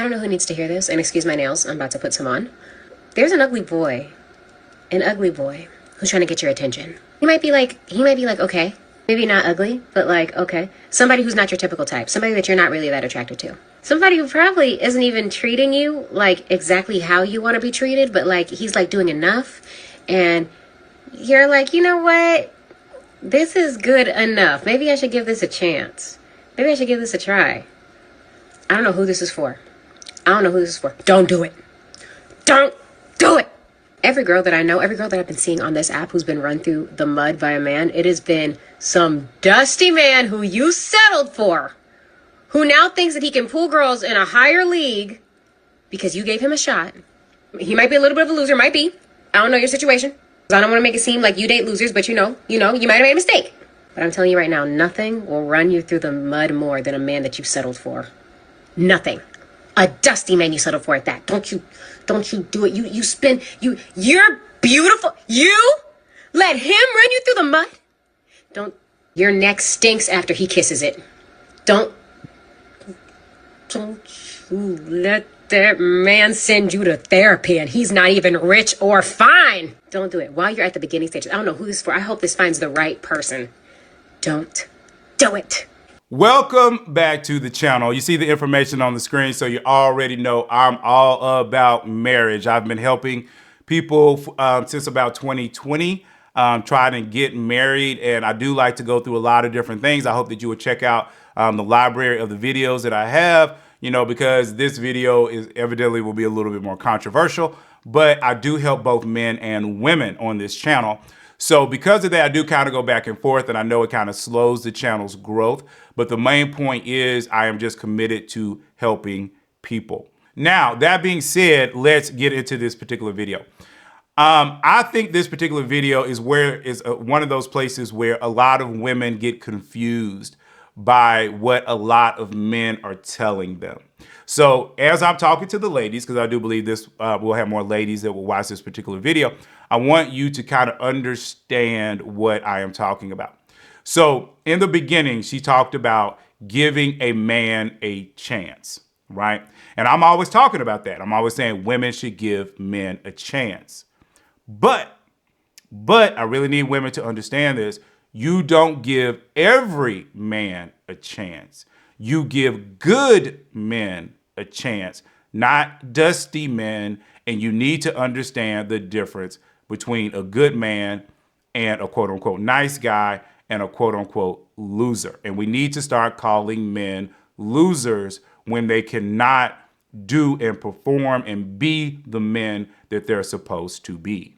I don't know who needs to hear this, and excuse my nails, I'm about to put some on. There's an ugly boy who's trying to get your attention. He might be like, okay, maybe not ugly, but like, okay. Somebody who's not your typical type, somebody that you're not really that attracted to. Somebody who probably isn't even treating you like exactly how you want to be treated, but like he's like doing enough, and you're like, you know what? This is good enough. Maybe I should give this a chance. Maybe I should give this a try. I don't know who this is for. Don't do it. Don't do it. Every girl that I know, every girl that I've been seeing on this app who's been run through the mud by a man, it has been some dusty man who you settled for, who now thinks that he can pull girls in a higher league because you gave him a shot. He might be a little bit of a loser, might be. I don't know your situation. I don't want to make it seem like you date losers, but you might have made a mistake. But I'm telling you right now, nothing will run you through the mud more than a man that you settled for. Nothing. A dusty man you settled for at that. Don't you do it. You're beautiful. You let him run you through the mud? Your neck stinks after he kisses it. Don't you let that man send you to therapy and he's not even rich or fine. Don't do it while you're at the beginning stages. I don't know who this is for. I hope this finds the right person. Don't do it. Welcome back to the channel. You see the information on the screen, so you already know I'm all about marriage. I've been helping people since about 2020 trying to get married, and I do like to go through a lot of different things. I hope that you would check out the library of the videos that I have, because this video is evidently will be a little bit more controversial, but I do help both men and women on this channel. So because of that, I do kind of go back and forth, and I know it kind of slows the channel's growth. But the main point is I am just committed to helping people. Now, that being said, let's get into this particular video. I think this particular video is one of those places where a lot of women get confused by what a lot of men are telling them. So as I'm talking to the ladies, because I do believe this we'll have more ladies that will watch this particular video, I want you to kind of understand what I am talking about. So in the beginning, she talked about giving a man a chance, right? And I'm always talking about that. I'm always saying women should give men a chance. But I really need women to understand this. You don't give every man a chance. You give good men a chance, not dusty men. And you need to understand the difference between a good man and a quote unquote nice guy and a quote unquote loser. And we need to start calling men losers when they cannot do and perform and be the men that they're supposed to be.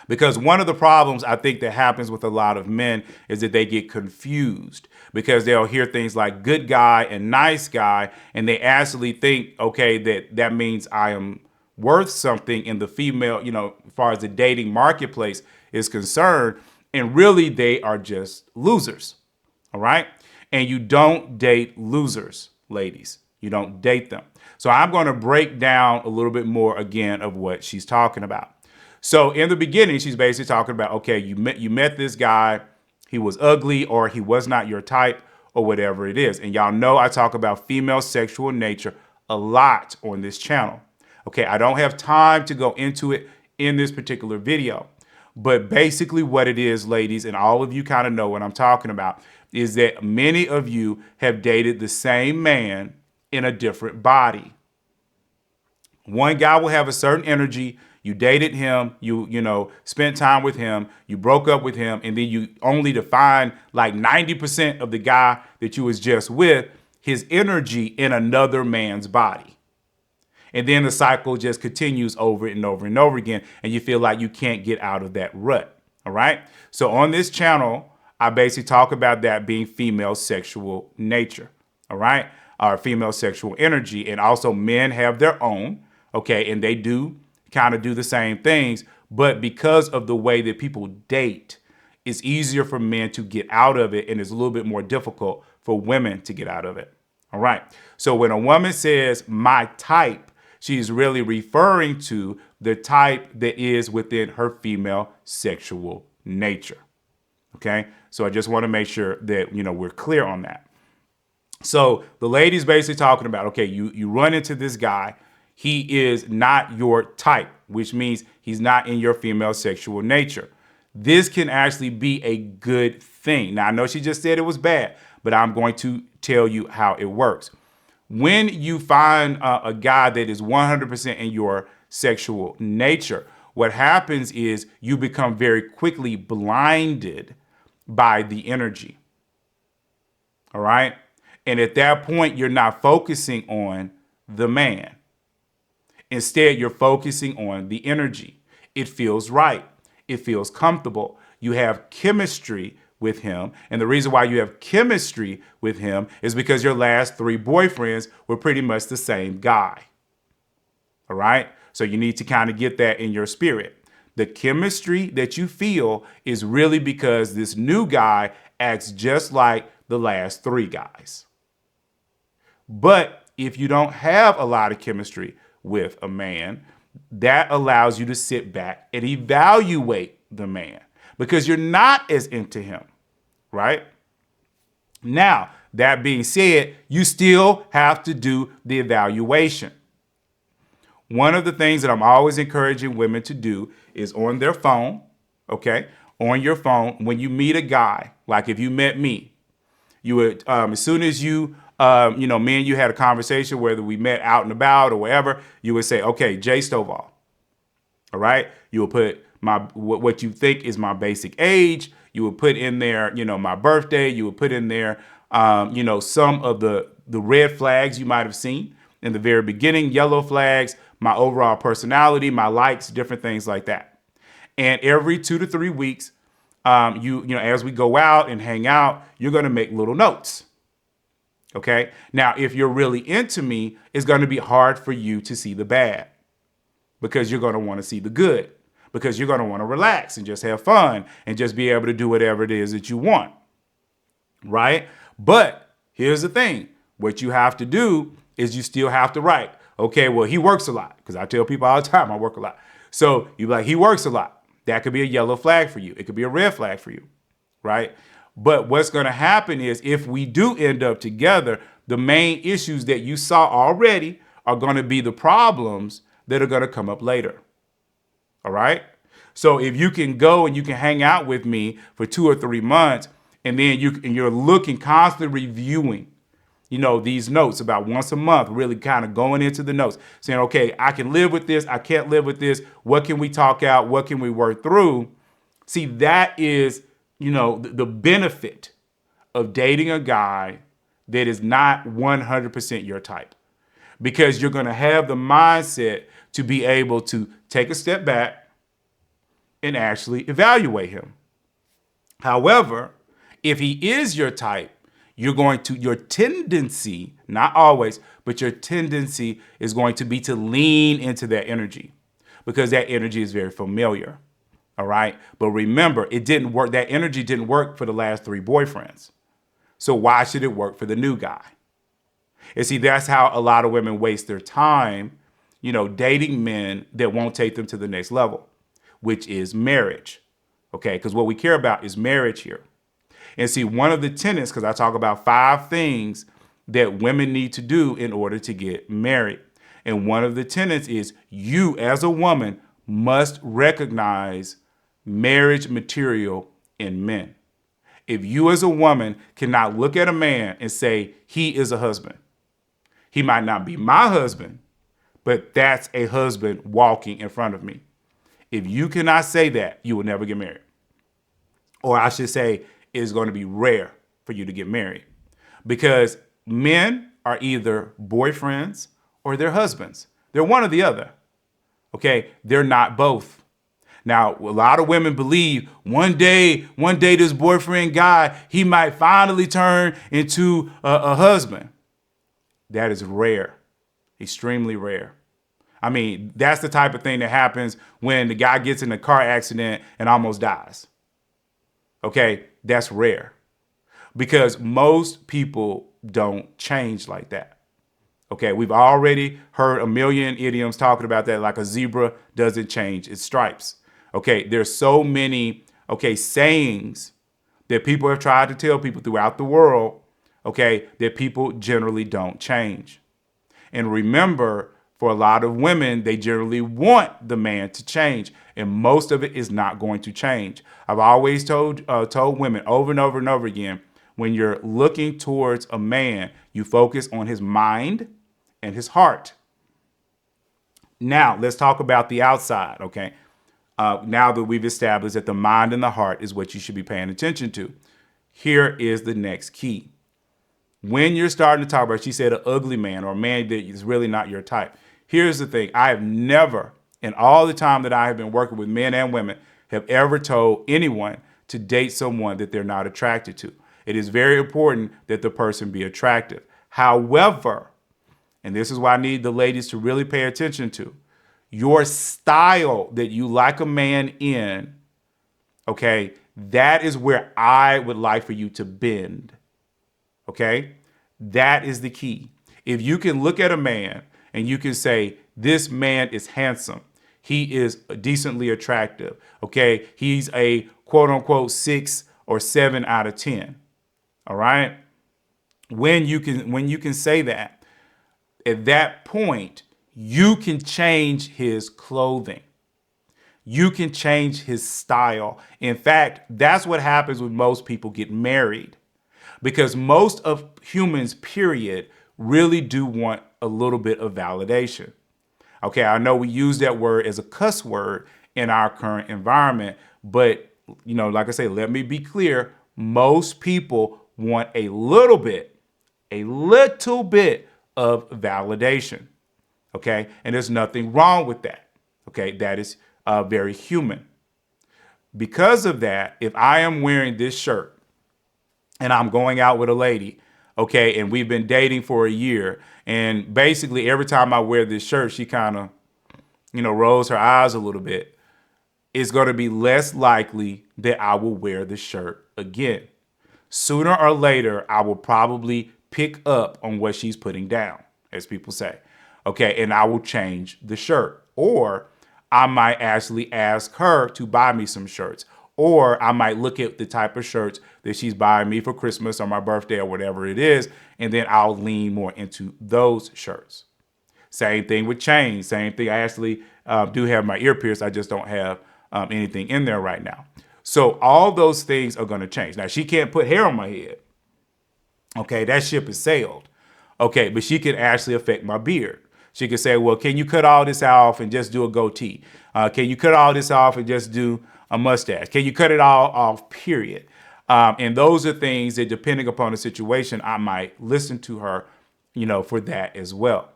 Because one of the problems I think that happens with a lot of men is that they get confused because they'll hear things like good guy and nice guy, and they actually think, okay, that means I am worth something in the female, as far as the dating marketplace is concerned. And really, they are just losers. All right. And you don't date losers, ladies. You don't date them. So I'm going to break down a little bit more again of what she's talking about. So in the beginning, she's basically talking about, okay, you met this guy. He was ugly or he was not your type or whatever it is. And y'all know I talk about female sexual nature a lot on this channel. Okay, I don't have time to go into it in this particular video. But basically what it is, ladies, and all of you kind of know what I'm talking about, is that many of you have dated the same man in a different body. One guy will have a certain energy. You dated him, you spent time with him, you broke up with him, and then you only to find like 90% of the guy that you was just with, his energy in another man's body. And then the cycle just continues over and over and over again, and you feel like you can't get out of that rut. All right. So on this channel, I basically talk about that being female sexual nature. All right. Or female sexual energy. And also men have their own. Okay. And they do kind of do the same things. But because of the way that people date, it's easier for men to get out of it. And it's a little bit more difficult for women to get out of it. All right. So when a woman says my type, she's really referring to the type that is within her female sexual nature. Okay, so I just want to make sure that we're clear on that. So the lady's basically talking about, okay, you run into this guy. He is not your type, which means he's not in your female sexual nature. This can actually be a good thing. Now, I know she just said it was bad, but I'm going to tell you how it works. When you find a guy that is 100% in your sexual nature, what happens is you become very quickly blinded by the energy. All right. And at that point, you're not focusing on the man. Instead, you're focusing on the energy. It feels right. It feels comfortable. You have chemistry with him. And the reason why you have chemistry with him is because your last 3 boyfriends were pretty much the same guy. All right. So you need to kind of get that in your spirit. The chemistry that you feel is really because this new guy acts just like the last 3 guys. But if you don't have a lot of chemistry with a man, that allows you to sit back and evaluate the man because you're not as into him, right? Now, that being said, you still have to do the evaluation. One of the things that I'm always encouraging women to do is on their phone, okay? On your phone, when you meet a guy, like if you met me, you would, as soon as you, me and you had a conversation, whether we met out and about or wherever, you would say, okay, Jay Stovall. All right. You will put what you think is my basic age. You would put in there, my birthday. You would put in there, some of the red flags you might have seen in the very beginning, yellow flags, my overall personality, my likes, different things like that. And every 2 to 3 weeks, as we go out and hang out, you're going to make little notes. Okay. Now, if you're really into me, it's going to be hard for you to see the bad because you're going to want to see the good, because you're going to want to relax and just have fun and just be able to do whatever it is that you want. Right. But here's the thing. What you have to do is you still have to write. Okay, well, he works a lot, because I tell people all the time I work a lot. So you're like, he works a lot. That could be a yellow flag for you. It could be a red flag for you, right? But what's going to happen is if we do end up together, the main issues that you saw already are going to be the problems that are going to come up later. All right? So if you can go and you can hang out with me for 2 or 3 months, and then you're looking, constantly reviewing, these notes about once a month, really kind of going into the notes, saying, okay, I can live with this. I can't live with this. What can we talk out? What can we work through? See, that is, the benefit of dating a guy that is not 100% your type, because you're going to have the mindset to be able to take a step back and actually evaluate him. However, if he is your type, your tendency, not always, but your tendency is going to be to lean into that energy because that energy is very familiar. All right. But remember, it didn't work. That energy didn't work for the last 3 boyfriends. So why should it work for the new guy? And see, that's how a lot of women waste their time, dating men that won't take them to the next level, which is marriage. Okay. Because what we care about is marriage here. And see, one of the tenets, because I talk about 5 things that women need to do in order to get married. And one of the tenets is you as a woman must recognize marriage material in men. If you as a woman cannot look at a man and say, he is a husband, he might not be my husband, but that's a husband walking in front of me. If you cannot say that, you will never get married. Or I should say, it's going to be rare for you to get married, because men are either boyfriends or they're husbands. They're one or the other. Okay. They're not both. Now, a lot of women believe one day this boyfriend guy, he might finally turn into a husband. That is rare, extremely rare. I mean, that's the type of thing that happens when the guy gets in a car accident and almost dies. Okay, that's rare, because most people don't change like that. Okay, we've already heard a million idioms talking about that, like a zebra doesn't change its stripes. Okay, there's so many, sayings that people have tried to tell people throughout the world okay, that people generally don't change. And remember, for a lot of women, they generally want the man to change, and most of it is not going to change. I've always told women over and over and over again, when you're looking towards a man, you focus on his mind and his heart. Now, let's talk about the outside, okay? Now that we've established that the mind and the heart is what you should be paying attention to, here is the next key. When you're starting to talk about, she said, an ugly man or a man that is really not your type. Here's the thing. I have never, in all the time that I have been working with men and women, have ever told anyone to date someone that they're not attracted to. It is very important that the person be attractive. However, and this is why I need the ladies to really pay attention to, your style that you like a man in, okay, that is where I would like for you to bend. Okay, that is the key. If you can look at a man and you can say, this man is handsome, he is decently attractive, okay, he's a quote unquote 6 or 7 out of 10. All right. When you can say that, at that point, you can change his clothing. You can change his style. In fact, that's what happens when most people get married. Because most of humans, period, really do want a little bit of validation. Okay, I know we use that word as a cuss word in our current environment, but, like I say, let me be clear. Most people want a little bit of validation. Okay, and there's nothing wrong with that. Okay, that is very human. Because of that, if I am wearing this shirt, and I'm going out with a lady, okay, and we've been dating for a year, and basically every time I wear this shirt, she kind of, rolls her eyes a little bit, it's going to be less likely that I will wear the shirt again. Sooner or later, I will probably pick up on what she's putting down, as people say, okay, and I will change the shirt. Or I might actually ask her to buy me some shirts. Or I might look at the type of shirts that she's buying me for Christmas or my birthday or whatever it is, and then I'll lean more into those shirts. Same thing with chains. Same thing. I actually do have my ear pierced. I just don't have anything in there right now. So all those things are going to change. Now, she can't put hair on my head. Okay, that ship has sailed. Okay, but she can actually affect my beard. She could say, well, can you cut all this off and just do a goatee? Can you cut all this off and just do a mustache? Can you cut it all off, period? And those are things that, depending upon the situation, I might listen to her, for that as well.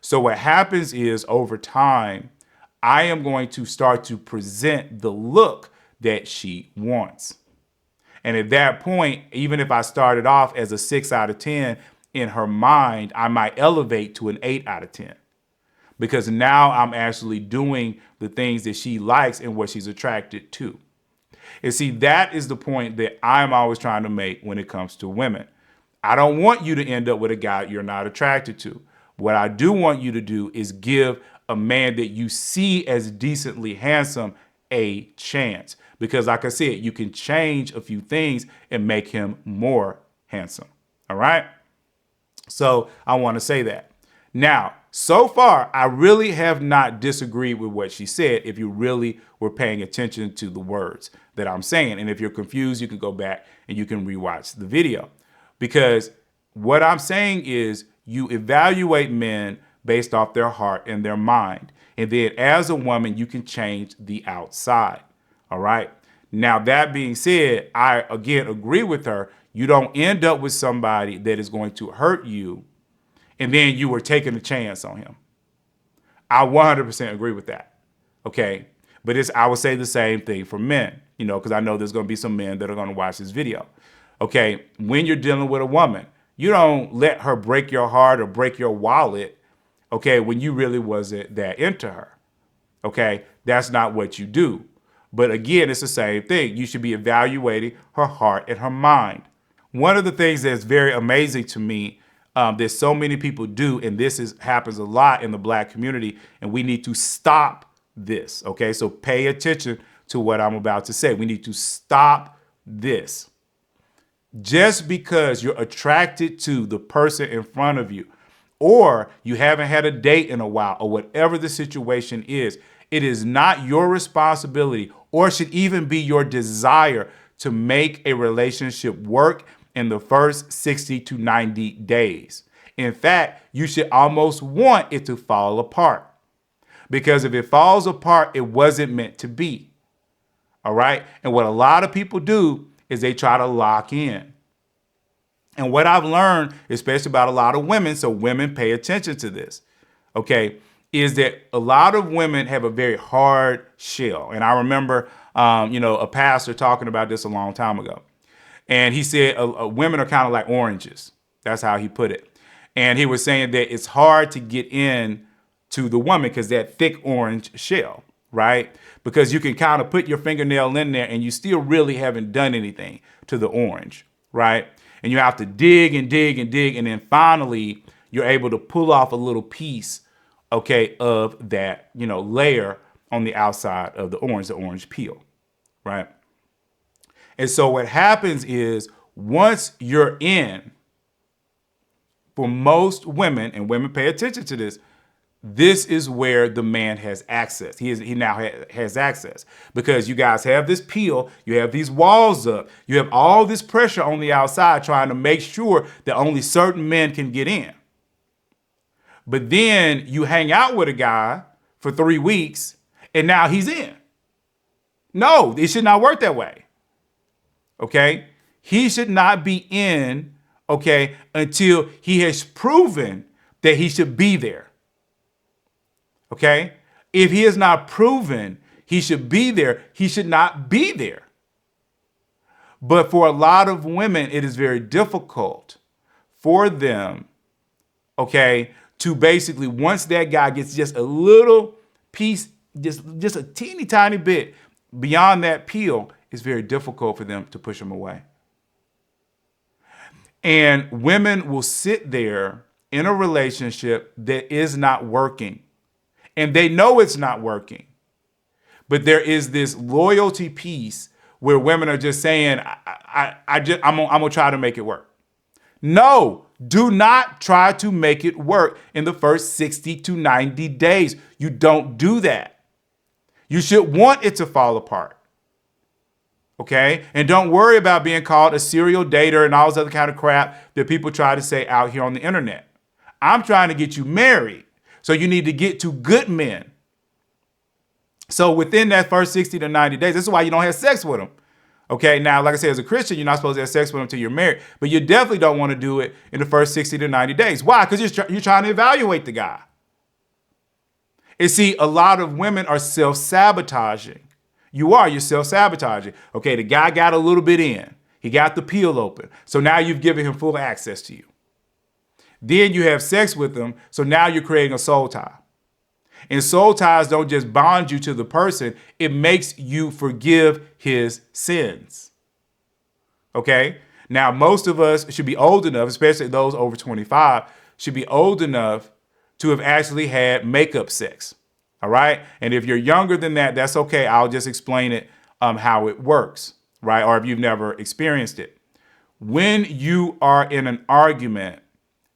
So what happens is, over time, I am going to start to present the look that she wants. And at that point, even if I started off as a 6 out of 10, in her mind, I might elevate to an 8 out of 10. Because now I'm actually doing the things that she likes and what she's attracted to. And see, that is the point that I'm always trying to make when it comes to women. I don't want you to end up with a guy you're not attracted to. What I do want you to do is give a man that you see as decently handsome a chance. Because like I said, you can change a few things and make him more handsome. All right? So I want to say that. Now, so far, I really have not disagreed with what she said, if you really were paying attention to the words that I'm saying. And if you're confused, you can go back and you can rewatch the video. Because what I'm saying is, you evaluate men based off their heart and their mind. And then as a woman, you can change the outside. All right. Now, that being said, I, again, agree with her. You don't end up with somebody that is going to hurt you, and then you were taking a chance on him. I 100% agree with that. Okay. But I would say the same thing for men, because I know there's going to be some men that are going to watch this video. Okay. When you're dealing with a woman, you don't let her break your heart or break your wallet, okay, when you really wasn't that into her. Okay. That's not what you do. But again, it's the same thing. You should be evaluating her heart and her mind. One of the things that's very amazing to me, that so many people do, and happens a lot in the Black community, and we need to stop this. Okay, so pay attention to what I'm about to say. We need to stop this. Just because you're attracted to the person in front of you, or you haven't had a date in a while, or whatever the situation is, it is not your responsibility or should even be your desire to make a relationship work in the first 60 to 90 days. In fact, you should almost want it to fall apart. Because if it falls apart, it wasn't meant to be. All right. And what a lot of people do is they try to lock in. And what I've learned, especially about a lot of women, so women pay attention to this, okay, is that a lot of women have a very hard shell. And I remember, a pastor talking about this a long time ago. And he said women are kind of like oranges. That's how he put it. And he was saying that it's hard to get in to the woman because that thick orange shell, right? Because you can kind of put your fingernail in there and you still really haven't done anything to the orange, right? And you have to dig and dig and dig. And then finally, you're able to pull off a little piece, okay, of that, layer on the outside of the orange peel, right? And so what happens is once you're in, for most women, and women pay attention to this, this is where the man has access. He now has access because you guys have this peel, you have these walls up, you have all this pressure on the outside trying to make sure that only certain men can get in. But then you hang out with a guy for 3 weeks and now he's in. No, it should not work that way. Okay? He should not be in, okay, until he has proven that he should be there. Okay? If he has not proven he should be there, he should not be there. But for a lot of women, it is very difficult for them, okay, to basically, once that guy gets just a little piece, just a teeny tiny bit beyond that peel, it's very difficult for them to push him away. And women will sit there in a relationship that is not working. And they know it's not working. But there is this loyalty piece where women are just saying, I'm going to try to make it work. No, do not try to make it work in the first 60 to 90 days. You don't do that. You should want it to fall apart. Okay? And don't worry about being called a serial dater and all this other kind of crap that people try to say out here on the internet. I'm trying to get you married. So you need to get to good men. So within that first 60 to 90 days, this is why you don't have sex with them. Okay, now, like I said, as a Christian, you're not supposed to have sex with them until you're married. But you definitely don't want to do it in the first 60 to 90 days. Why? Because you're trying to evaluate the guy. And see, a lot of women are self-sabotaging. You're self-sabotaging. Okay, the guy got a little bit in. He got the peel open. So now you've given him full access to you. Then you have sex with them, so now you're creating a soul tie. And soul ties don't just bond you to the person, it makes you forgive his sins. Okay? Now, most of us should be old enough, especially those over 25, should be old enough to have actually had makeup sex. All right? And if you're younger than that, that's okay. I'll just explain it, how it works, right? Or if you've never experienced it. When you are in an argument,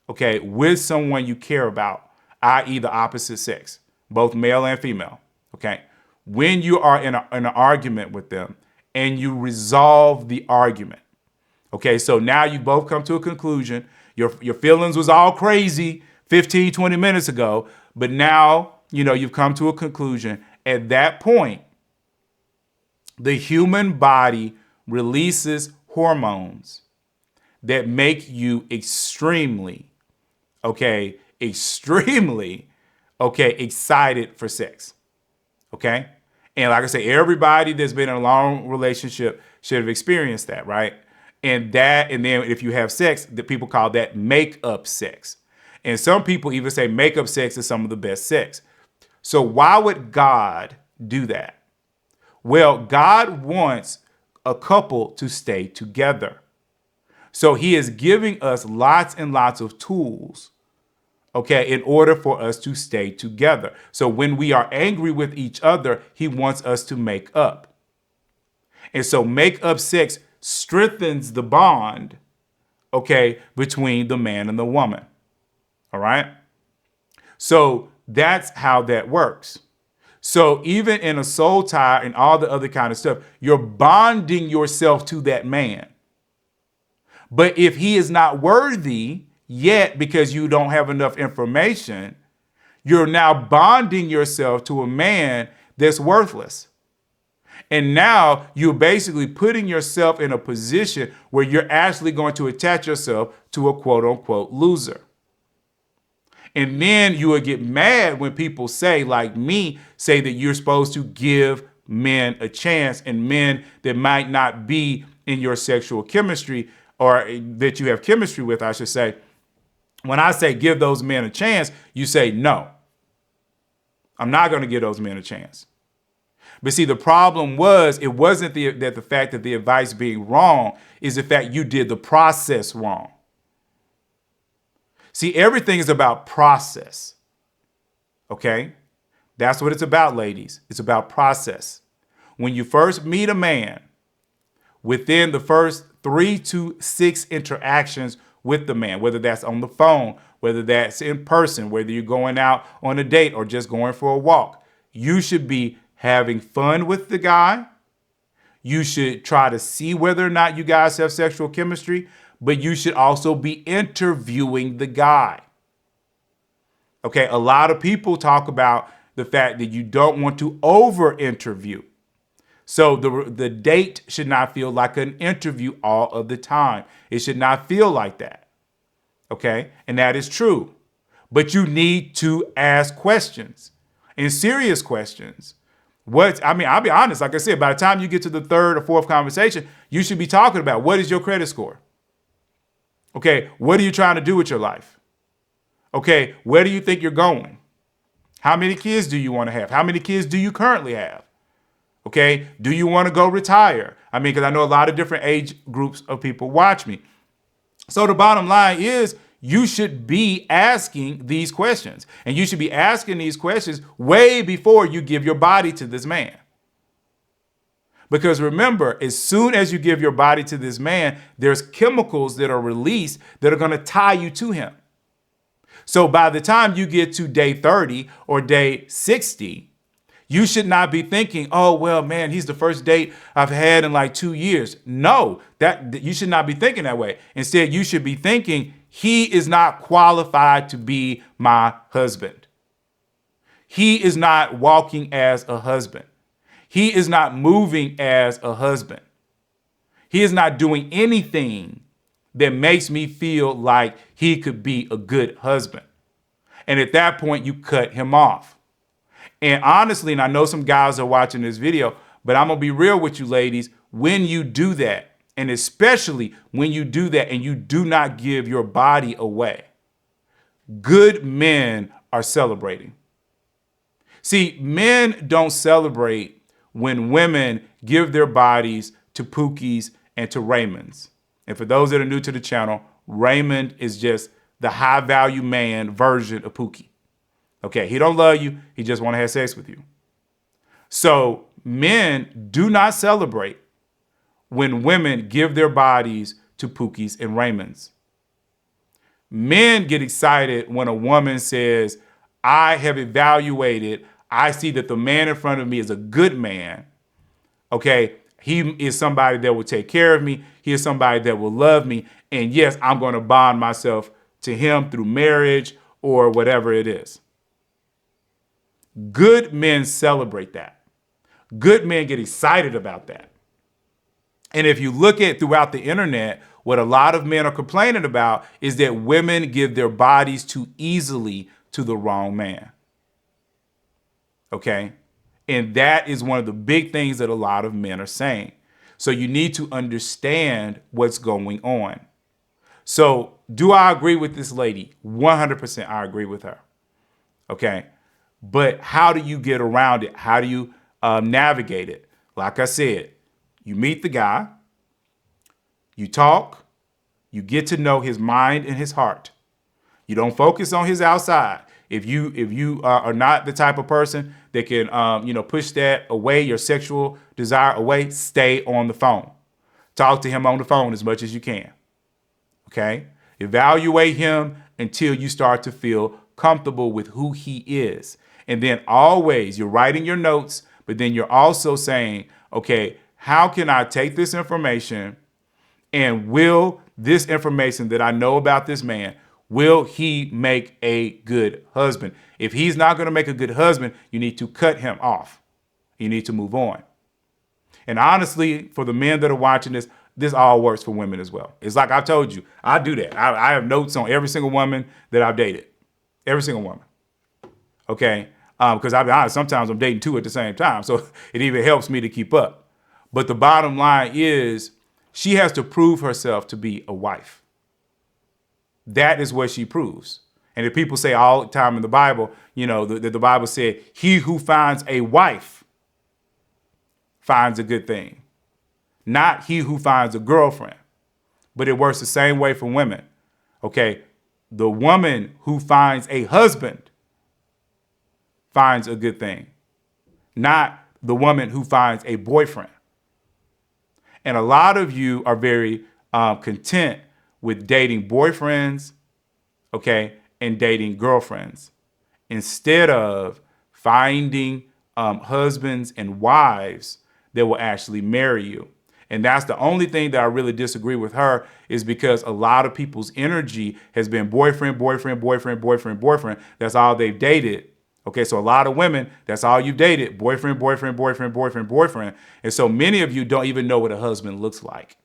okay, with someone you care about, i.e. the opposite sex, both male and female, okay? When you are in an argument with them and you resolve the argument, okay, so now you both come to a conclusion. Your feelings was all crazy 15, 20 minutes ago, but now, you've come to a conclusion. At that point, the human body releases hormones that make you extremely excited for sex. Okay? And like I say, everybody that's been in a long relationship should have experienced that, right? And then if you have sex, the people call that make-up sex. And some people even say make-up sex is some of the best sex. So why would God do that? Well, God wants a couple to stay together. So he is giving us lots and lots of tools, okay, in order for us to stay together. So when we are angry with each other, he wants us to make up. And so make up sex strengthens the bond, okay, between the man and the woman. All right. So that's how that works. So even in a soul tie and all the other kind of stuff, you're bonding yourself to that man. But if he is not worthy yet because you don't have enough information, you're now bonding yourself to a man that's worthless. And now you're basically putting yourself in a position where you're actually going to attach yourself to a quote unquote loser. And then you will get mad when people say, like me, say that you're supposed to give men a chance, and men that might not be in your sexual chemistry, or that you have chemistry with, I should say. When I say give those men a chance, you say, no, I'm not going to give those men a chance. But see, the problem was, it wasn't the fact that the advice being wrong, is the fact you did the process wrong. See, everything is about process. Okay? That's what it's about, ladies. It's about process. When you first meet a man, within the first 3 to 6 interactions with the man, whether that's on the phone, whether that's in person, whether you're going out on a date or just going for a walk, you should be having fun with the guy. You should try to see whether or not you guys have sexual chemistry, but you should also be interviewing the guy. Okay, a lot of people talk about the fact that you don't want to over-interview. So the date should not feel like an interview all of the time. It should not feel like that. Okay, and that is true. But you need to ask questions, and serious questions. I'll be honest, like I said, by the time you get to the third or fourth conversation, you should be talking about, what is your credit score? Okay, what are you trying to do with your life? Okay, where do you think you're going? How many kids do you want to have? How many kids do you currently have? Okay, do you want to go retire? I mean, because I know a lot of different age groups of people watch me. So the bottom line is, you should be asking these questions. And you should be asking these questions way before you give your body to this man. Because remember, as soon as you give your body to this man, there's chemicals that are released that are going to tie you to him. So by the time you get to day 30 or day 60, you should not be thinking, oh, well, man, he's the first date I've had in like 2 years. No, that you should not be thinking that way. Instead, you should be thinking, he is not qualified to be my husband. He is not walking as a husband. He is not moving as a husband. He is not doing anything that makes me feel like he could be a good husband. And at that point, you cut him off. And honestly, and I know some guys are watching this video, but I'm going to be real with you ladies. When you do that, and especially when you do that and you do not give your body away, good men are celebrating. See, men don't celebrate when women give their bodies to Pookies and to Raymonds. And for those that are new to the channel, Raymond is just the high value man version of Pookie. Okay, he don't love you. He just want to have sex with you. So men do not celebrate when women give their bodies to Pookies and Raymonds. Men get excited when a woman says, I have evaluated, I see that the man in front of me is a good man. Okay, he is somebody that will take care of me. He is somebody that will love me. And yes, I'm going to bond myself to him through marriage or whatever it is. Good men celebrate that. Good men get excited about that. And if you look at throughout the internet, what a lot of men are complaining about is that women give their bodies too easily to the wrong man. Okay? And that is one of the big things that a lot of men are saying. So you need to understand what's going on. So do I agree with this lady? 100% I agree with her. Okay? But how do you get around it? How do you navigate it? Like I said, you meet the guy, you talk, you get to know his mind and his heart. You don't focus on his outside. If you are not the type of person that can push that away, your sexual desire away, stay on the phone. Talk to him on the phone as much as you can. Okay? Evaluate him until you start to feel comfortable with who he is. And then always, you're writing your notes, but then you're also saying, okay, how can I take this information, and will this information that I know about this man, will he make a good husband? If he's not going to make a good husband, you need to cut him off. You need to move on. And honestly, for the men that are watching this, this all works for women as well. It's like I told you, I do that. I have notes on every single woman that I've dated. Every single woman. Okay? Because I'll be honest, sometimes I'm dating two at the same time. So it even helps me to keep up. But the bottom line is she has to prove herself to be a wife. That is what she proves. And if people say all the time in the Bible, you know, the Bible said, he who finds a wife finds a good thing. Not he who finds a girlfriend. But it works the same way for women. Okay, the woman who finds a husband finds a good thing. Not the woman who finds a boyfriend. And a lot of you are very content with dating boyfriends, okay, and dating girlfriends, instead of finding husbands and wives that will actually marry you. And that's the only thing that I really disagree with her, is because a lot of people's energy has been boyfriend, boyfriend, boyfriend, boyfriend, boyfriend. That's all they've dated. Okay, so a lot of women, that's all you've dated, boyfriend, boyfriend, boyfriend, boyfriend, boyfriend. And so many of you don't even know what a husband looks like.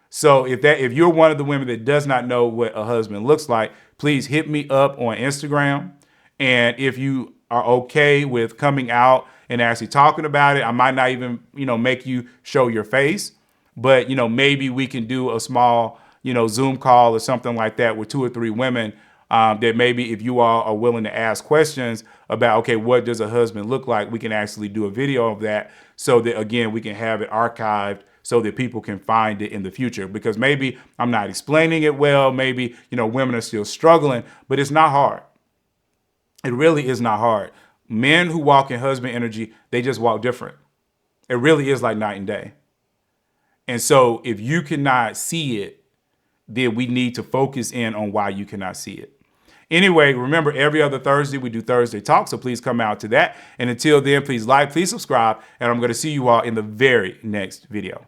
So if you're one of the women that does not know what a husband looks like, please hit me up on Instagram. And if you are okay with coming out and actually talking about it, I might not even, make you show your face, but, maybe we can do a small, Zoom call or something like that with 2 or 3 women that maybe if you all are willing to ask questions about, okay, what does a husband look like? We can actually do a video of that so that, again, we can have it archived so that people can find it in the future. Because maybe I'm not explaining it well. Maybe, women are still struggling, but it's not hard. It really is not hard. Men who walk in husband energy, they just walk different. It really is like night and day. And so if you cannot see it, then we need to focus in on why you cannot see it. Anyway, remember, every other Thursday, we do Thursday Talk, so please come out to that. And until then, please like, please subscribe, and I'm going to see you all in the very next video.